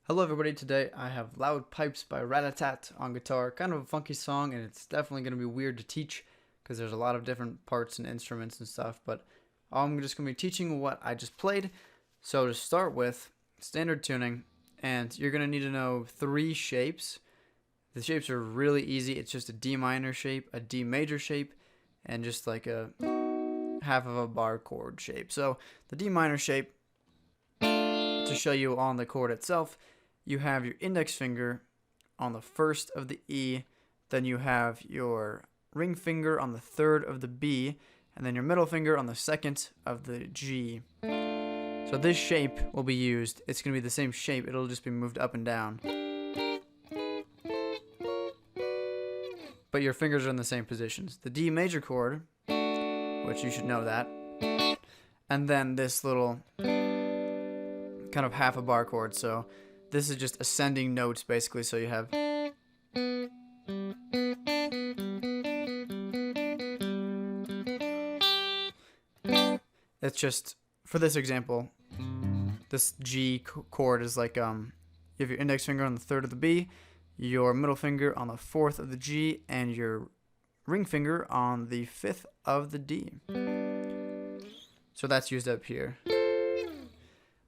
Hello everybody, today I have Loud Pipes by Ratatat on guitar. Kind of a funky song, and it's definitely going to be weird to teach because there's a lot of different parts and instruments and stuff, but I'm just going to be teaching what I just played. So to start with, standard tuning, and you're going to need to know 3 shapes. The shapes are really easy. It's just a D minor shape, a D major shape, and just like a half of a bar chord shape. So the D minor shape, to show you on the chord itself, you have your index finger on the 1st of the E, then you have your ring finger on the 3rd of the B, and then your middle finger on the 2nd of the G. So this shape will be used. It's going to be the same shape, it'll just be moved up and down. But your fingers are in the same positions. The D major chord, which you should know that, and then this little kind of half a bar chord. So this is just ascending notes basically. So you have it's just, for this example, this G chord is like you have your index finger on the 3rd of the B, your middle finger on the 4th of the G, and your ring finger on the 5th of the D. So that's used up here.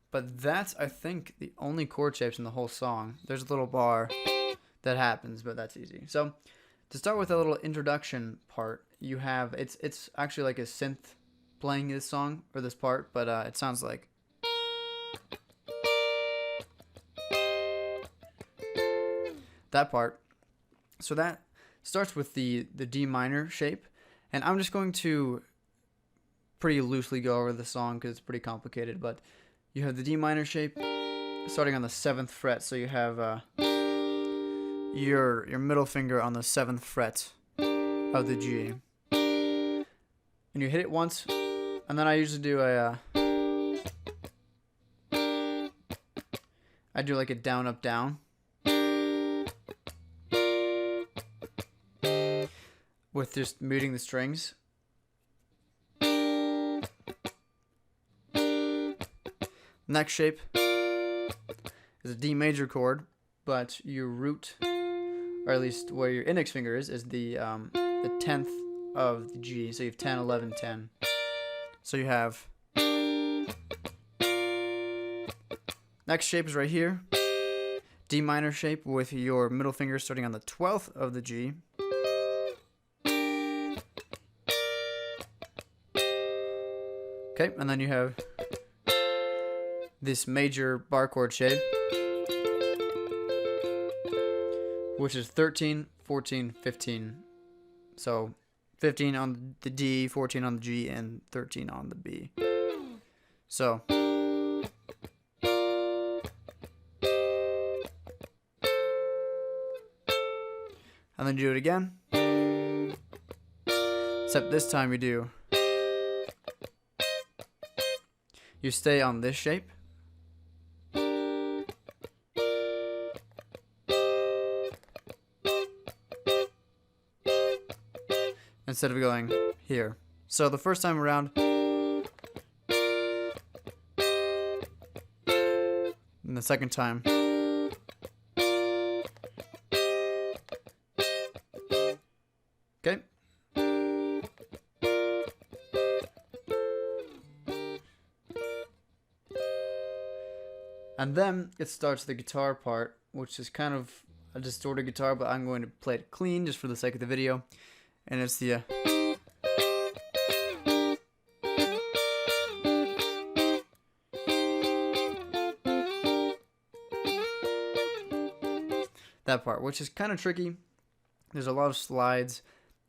But that's, I think, the only chord shapes in the whole song. There's a little bar that happens, but that's easy. So to start with a little introduction part, you have, it's actually like a synth playing this song, or this part, but it sounds like that part. So that starts with the D minor shape, and I'm just going to pretty loosely go over the song because it's pretty complicated, but you have the D minor shape starting on the 7th fret, so you have your middle finger on the 7th fret of the G, and you hit it once, and then I usually do I do like a down up down with just muting the strings. Next shape is a D major chord, but your root, or at least where your index finger is the 10th of the G. So you have 10, 11, 10. So you have, next shape is right here, D minor shape with your middle finger starting on the 12th of the G. Okay, and then you have this major bar chord shape, which is 13, 14, 15. So 15 on the D, 14 on the G, and 13 on the B. So and then you do it again, except this time you stay on this shape, instead of going here. So the first time around, and the second time, okay. And then it starts the guitar part, which is kind of a distorted guitar, but I'm going to play it clean just for the sake of the video. And it's the that part, which is kind of tricky. There's a lot of slides,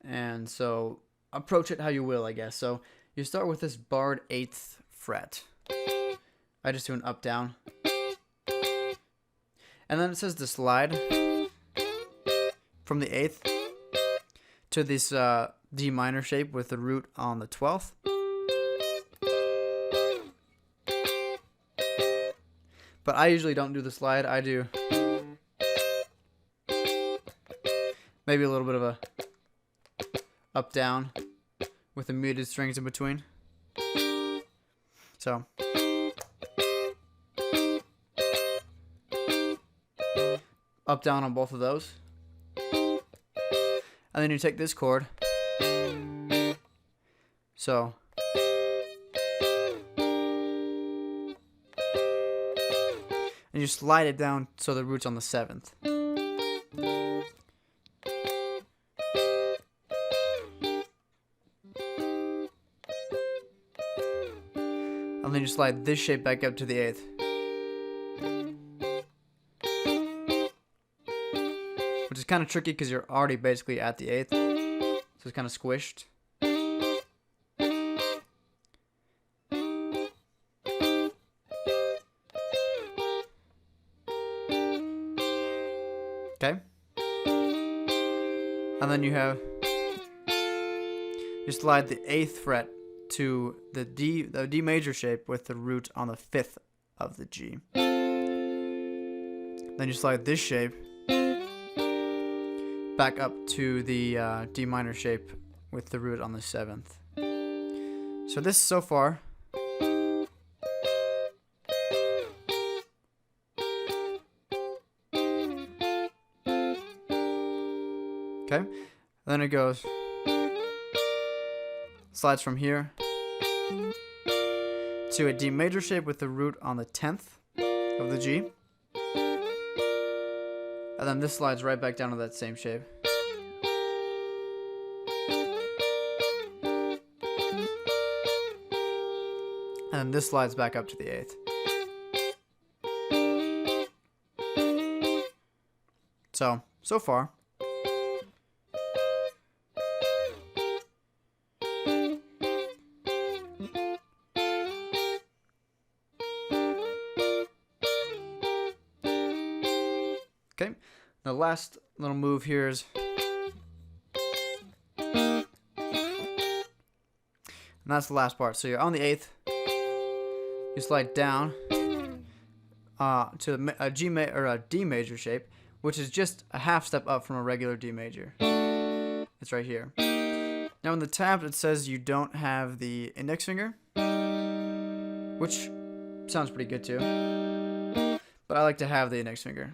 and so approach it how you will, I guess. So you start with this barred 8th fret. I just do an up down, and then it says to slide from the 8th to this D minor shape with the root on the 12th. But I usually don't do the slide. I do maybe a little bit of a up down with the muted strings in between. So up, down on both of those. And then you take this chord. So. And you slide it down so the root's on the 7th. And then you slide this shape back up to the 8th. Which is kind of tricky because you're already basically at the 8th. So it's kind of squished. Okay. And then you slide the 8th fret to the D major shape with the root on the 5th of the G. Then you slide this shape back up to the D minor shape with the root on the 7th. So this so far. Okay, then it goes, slides from here to a D major shape with the root on the 10th of the G. And then this slides right back down to that same shape. And then this slides back up to the 8th. So far. Okay, the last little move here is, and that's the last part. So you're on the 8th, you slide down to a D major shape, which is just a half step up from a regular D major. It's right here. Now in the tabs it says you don't have the index finger, which sounds pretty good too, but I like to have the index finger.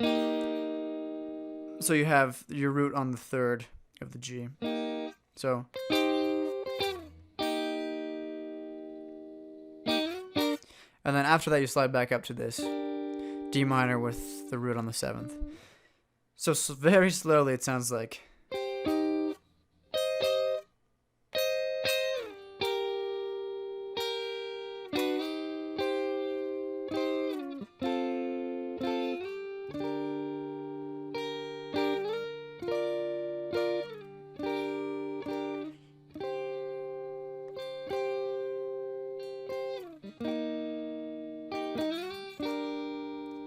So you have your root on the 3rd of the G. So. And then after that you slide back up to this D minor with the root on the 7th. So very slowly it sounds like.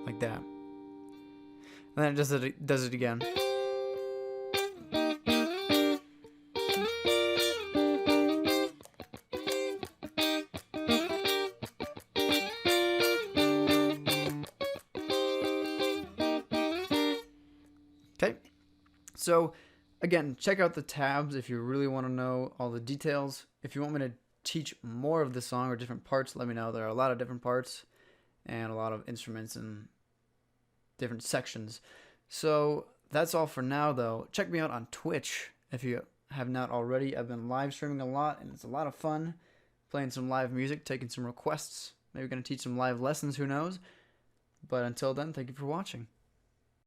Like that. And then it does it again. Okay. So again, check out the tabs if you really want to know all the details. If you want me to teach more of the song or different parts, let me know. There are a lot of different parts and a lot of instruments and different sections. So that's all for now though. Check me out on Twitch if you have not already. I've been live streaming a lot and it's a lot of fun, playing some live music, taking some requests, maybe gonna teach some live lessons, who knows. But until then, thank you for watching.